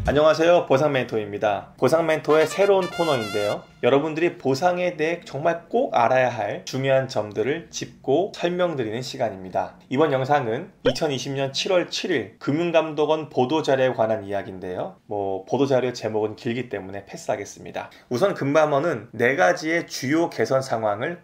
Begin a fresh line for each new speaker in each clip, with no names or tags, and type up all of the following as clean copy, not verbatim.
안녕하세요, 보상멘토입니다. 보상멘토의 새로운 코너인데요, 여러분들이 보상에 대해 정말 꼭 알아야 할 중요한 점들을 짚고 설명드리는 시간입니다. 이번 영상은 2020년 7월 7일 금융감독원 보도자료에 관한 이야기인데요, 보도자료 제목은 길기 때문에 패스하겠습니다. 우선 금감원은 4가지의 주요 개선 상황을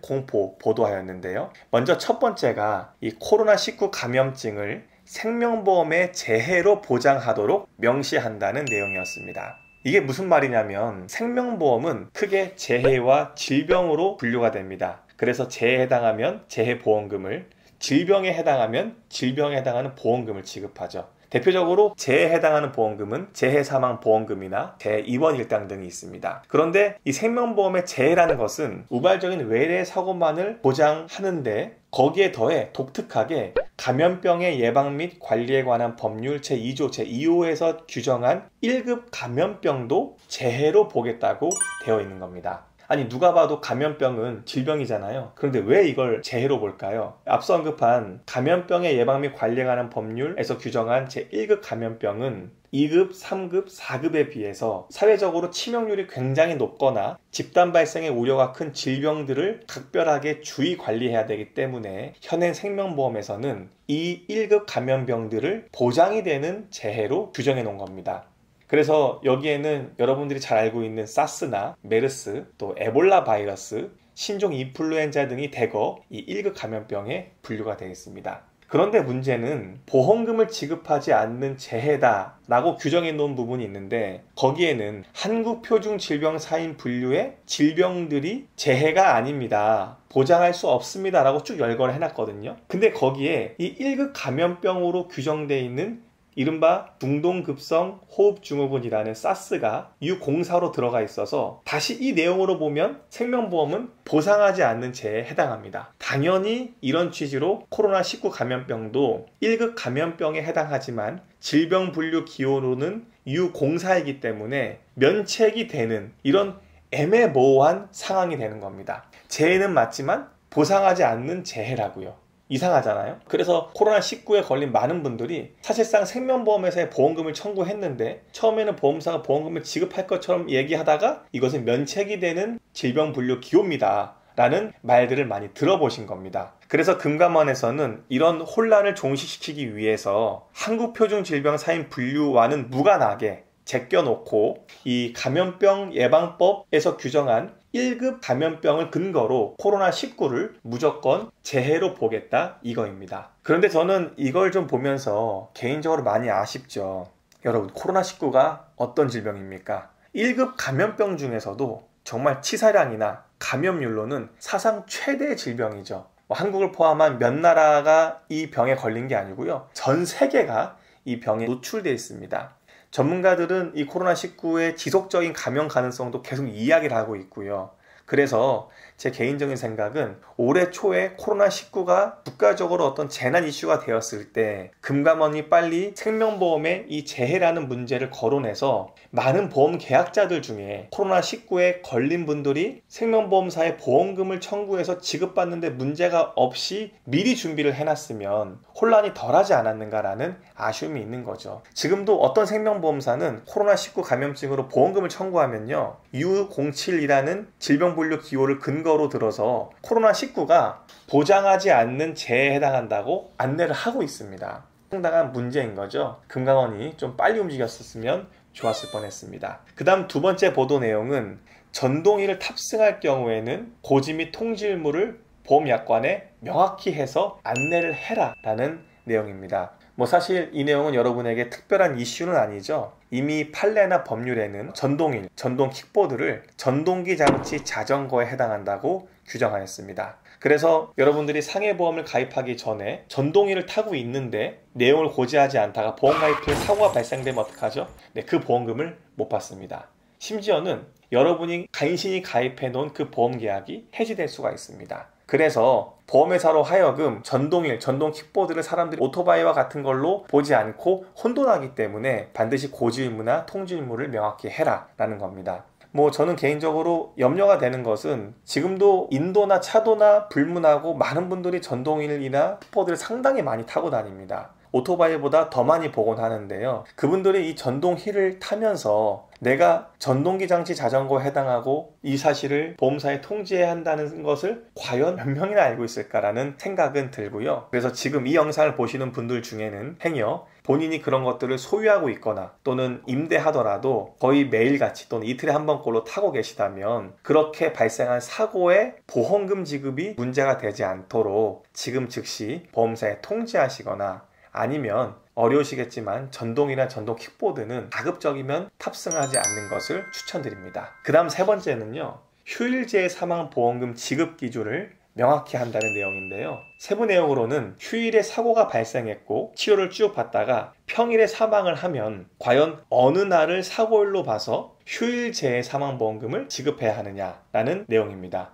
보도하였는데요, 먼저 첫 번째가 이 코로나19 감염증을 생명보험의 재해로 보장하도록 명시한다는 내용이었습니다. 이게 무슨 말이냐면, 생명보험은 크게 재해와 질병으로 분류가 됩니다. 그래서 재해에 해당하면 재해보험금을, 질병에 해당하면 질병에 해당하는 보험금을 지급하죠. 대표적으로 재해에 해당하는 보험금은 재해사망보험금이나 재해입원일당 등이 있습니다. 그런데 이 생명보험의 재해라는 것은 우발적인 외래 사고만을 보장하는데, 거기에 더해 독특하게 감염병의 예방 및 관리에 관한 법률 제2조 제2호에서 규정한 1급 감염병도 재해로 보겠다고 되어 있는 겁니다. 아니, 누가 봐도 감염병은 질병이잖아요. 그런데 왜 이걸 재해로 볼까요? 앞서 언급한 감염병의 예방 및 관리에 관한 법률에서 규정한 제1급 감염병은 2급, 3급, 4급에 비해서 사회적으로 치명률이 굉장히 높거나 집단 발생의 우려가 큰 질병들을 각별하게 주의 관리해야 되기 때문에 현행 생명보험에서는 이 1급 감염병들을 보장이 되는 재해로 규정해 놓은 겁니다. 그래서 여기에는 여러분들이 잘 알고 있는 사스나 메르스, 또 에볼라 바이러스, 신종 인플루엔자 등이 대거 이 1급 감염병에 분류가 되어 있습니다. 그런데 문제는 보험금을 지급하지 않는 재해다 라고 규정해 놓은 부분이 있는데, 거기에는 한국표준질병사인 분류의 질병들이 재해가 아닙니다, 보장할 수 없습니다 라고 쭉 열거를 해놨거든요. 근데 거기에 이 1급 감염병으로 규정되어 있는 이른바 중동급성 호흡증후군이라는 사스가 U04로 들어가 있어서, 다시 이 내용으로 보면 생명보험은 보상하지 않는 재해에 해당합니다. 당연히 이런 취지로 코로나19 감염병도 1급 감염병에 해당하지만 질병 분류 기호로는 U04이기 때문에 면책이 되는 이런 애매모호한 상황이 되는 겁니다. 재해는 맞지만 보상하지 않는 재해라고요. 이상하잖아요. 그래서 코로나19에 걸린 많은 분들이 사실상 생명보험회사에 보험금을 청구했는데, 처음에는 보험사가 보험금을 지급할 것처럼 얘기하다가 이것은 면책이 되는 질병분류 기호입니다 라는 말들을 많이 들어보신 겁니다. 그래서 금감원에서는 이런 혼란을 종식시키기 위해서 한국표준질병사인 분류와는 무관하게 제껴놓고 이 감염병 예방법에서 규정한 1급 감염병을 근거로 코로나19를 무조건 재해로 보겠다 이거입니다. 그런데 저는 이걸 좀 보면서 개인적으로 많이 아쉽죠. 여러분, 코로나19가 어떤 질병입니까? 1급 감염병 중에서도 정말 치사량이나 감염률로는 사상 최대의 질병이죠. 한국을 포함한 몇 나라가 이 병에 걸린 게 아니고요, 전 세계가 이 병에 노출되어 있습니다. 전문가들은 이 코로나19의 지속적인 감염 가능성도 계속 이야기를 하고 있고요. 그래서 제 개인적인 생각은 올해 초에 코로나19가 국가적으로 어떤 재난 이슈가 되었을 때 금감원이 빨리 생명보험의 이 재해라는 문제를 거론해서 많은 보험 계약자들 중에 코로나19에 걸린 분들이 생명보험사에 보험금을 청구해서 지급받는데 문제가 없이 미리 준비를 해놨으면 혼란이 덜하지 않았는가라는 아쉬움이 있는 거죠. 지금도 어떤 생명보험사는 코로나19 감염증으로 보험금을 청구하면요, U07이라는 질병분류 기호를 근거로 들어서 코로나19가 보장하지 않는 재해에 해당한다고 안내를 하고 있습니다. 상당한 문제인 거죠. 금감원이 좀 빨리 움직였었으면 좋았을 뻔했습니다. 그 다음 두 번째 보도 내용은 전동의를 탑승할 경우에는 고지 및 통지의무를 보험약관에 명확히 해서 안내를 해라 라는 내용입니다. 사실 이 내용은 여러분에게 특별한 이슈는 아니죠. 이미 판례나 법률에는 전동일, 전동 킥보드를 전동기 장치 자전거에 해당한다고 규정하였습니다. 그래서 여러분들이 상해보험을 가입하기 전에 전동일을 타고 있는데 내용을 고지하지 않다가 보험 가입 후에 사고가 발생되면 어떡하죠? 그 보험금을 못 받습니다. 심지어는 여러분이 간신히 가입해 놓은 그 보험 계약이 해지될 수가 있습니다. 그래서 보험회사로 하여금 전동일, 전동 킥보드를 사람들이 오토바이와 같은 걸로 보지 않고 혼돈하기 때문에 반드시 고지의무나 통지의무를 명확히 해라 라는 겁니다. 저는 개인적으로 염려가 되는 것은 지금도 인도나 차도나 불문하고 많은 분들이 전동일이나 킥보드를 상당히 많이 타고 다닙니다. 오토바이보다 더 많이 보곤 하는데요. 그분들이 이 전동 휠을 타면서 내가 전동기 장치 자전거에 해당하고 이 사실을 보험사에 통지해야 한다는 것을 과연 몇 명이나 알고 있을까라는 생각은 들고요. 그래서 지금 이 영상을 보시는 분들 중에는 행여 본인이 그런 것들을 소유하고 있거나 또는 임대하더라도 거의 매일같이 또는 이틀에 한 번꼴로 타고 계시다면 그렇게 발생한 사고의 보험금 지급이 문제가 되지 않도록 지금 즉시 보험사에 통지하시거나 아니면 어려우시겠지만 전동이나 전동 킥보드는 가급적이면 탑승하지 않는 것을 추천드립니다. 그 다음 세 번째는요, 휴일제 사망보험금 지급 기준을 명확히 한다는 내용인데요. 세부 내용으로는 휴일에 사고가 발생했고 치료를 쭉 받다가 평일에 사망을 하면 과연 어느 날을 사고일로 봐서 휴일제 사망보험금을 지급해야 하느냐라는 내용입니다.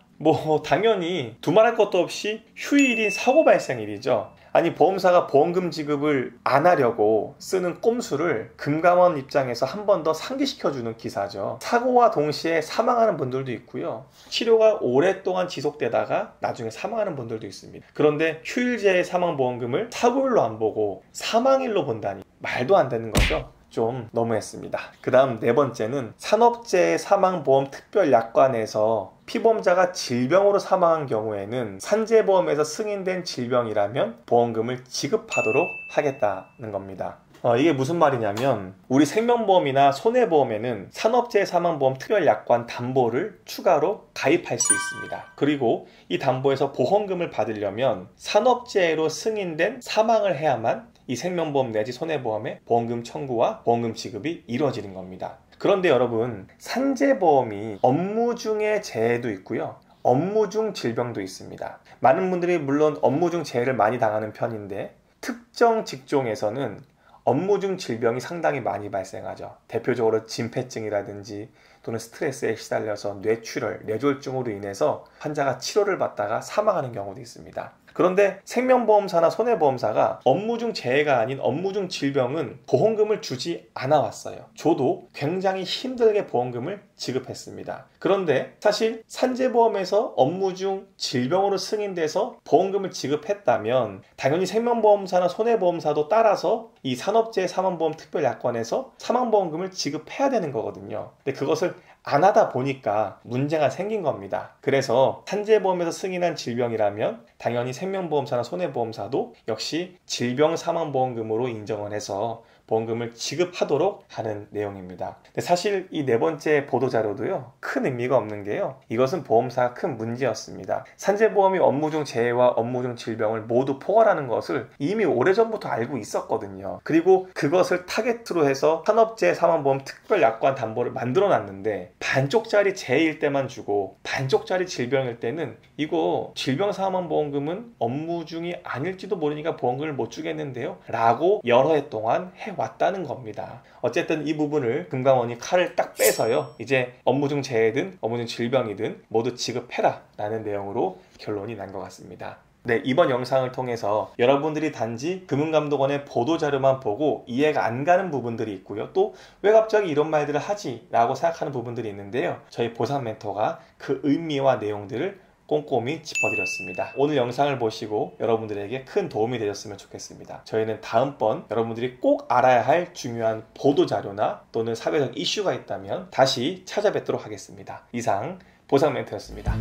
당연히 두말할 것도 없이 휴일인 사고 발생일이죠. 아니, 보험사가 보험금 지급을 안 하려고 쓰는 꼼수를 금감원 입장에서 한 번 더 상기시켜주는 기사죠. 사고와 동시에 사망하는 분들도 있고요. 치료가 오랫동안 지속되다가 나중에 사망하는 분들도 있습니다. 그런데 휴일제 사망보험금을 사고일로 안 보고 사망일로 본다니 말도 안 되는 거죠. 좀 너무했습니다. 그 다음 네 번째는 산업재해 사망보험 특별약관에서 피보험자가 질병으로 사망한 경우에는 산재보험에서 승인된 질병이라면 보험금을 지급하도록 하겠다는 겁니다. 이게 무슨 말이냐면 우리 생명보험이나 손해보험에는 산업재해 사망보험 특별약관 담보를 추가로 가입할 수 있습니다. 그리고 이 담보에서 보험금을 받으려면 산업재해로 승인된 사망을 해야만 이 생명보험 내지 손해보험의 보험금 청구와 보험금 지급이 이루어지는 겁니다. 그런데 여러분, 산재보험이 업무 중의 재해도 있고요, 업무 중 질병도 있습니다. 많은 분들이 물론 업무 중 재해를 많이 당하는 편인데 특정 직종에서는 업무 중 질병이 상당히 많이 발생하죠. 대표적으로 진폐증이라든지 또는 스트레스에 시달려서 뇌출혈, 뇌졸중으로 인해서 환자가 치료를 받다가 사망하는 경우도 있습니다. 그런데 생명보험사나 손해보험사가 업무 중 재해가 아닌 업무 중 질병은 보험금을 주지 않아 왔어요. 저도 굉장히 힘들게 보험금을 지급했습니다. 그런데 사실 산재보험에서 업무 중 질병으로 승인돼서 보험금을 지급했다면 당연히 생명보험사나 손해보험사도 따라서 이 산업재해 사망보험 특별약관에서 사망보험금을 지급해야 되는 거거든요. 근데 그것을 안 하다 보니까 문제가 생긴 겁니다. 그래서 산재보험에서 승인한 질병이라면 당연히 생명보험사나 손해보험사도 역시 질병사망보험금으로 인정을 해서 보험금을 지급하도록 하는 내용입니다. 근데 사실 이 네 번째 보도자료도요, 큰 의미가 없는 게요, 이것은 보험사가 큰 문제였습니다. 산재보험이 업무 중 재해와 업무 중 질병을 모두 포괄하는 것을 이미 오래전부터 알고 있었거든요. 그리고 그것을 타겟으로 해서 산업재해 사망보험 특별약관 담보를 만들어 놨는데 반쪽짜리 재해일 때만 주고 반쪽짜리 질병일 때는 이거 질병사망보험금은 업무 중이 아닐지도 모르니까 보험금을 못 주겠는데요 라고 여러 해 동안 해왔다는 겁니다. 어쨌든 이 부분을 금감원이 칼을 딱 빼서요, 이제 업무 중 재해든 업무 중 질병이든 모두 지급해라 라는 내용으로 결론이 난 것 같습니다. 네, 이번 영상을 통해서 여러분들이 단지 금융감독원의 보도자료만 보고 이해가 안 가는 부분들이 있고요, 또 왜 갑자기 이런 말들을 하지? 라고 생각하는 부분들이 있는데요, 저희 보상 멘토가 그 의미와 내용들을 꼼꼼히 짚어드렸습니다. 오늘 영상을 보시고 여러분들에게 큰 도움이 되셨으면 좋겠습니다. 저희는 다음번 여러분들이 꼭 알아야 할 중요한 보도자료나 또는 사회적 이슈가 있다면 다시 찾아뵙도록 하겠습니다. 이상 보상 멘토였습니다.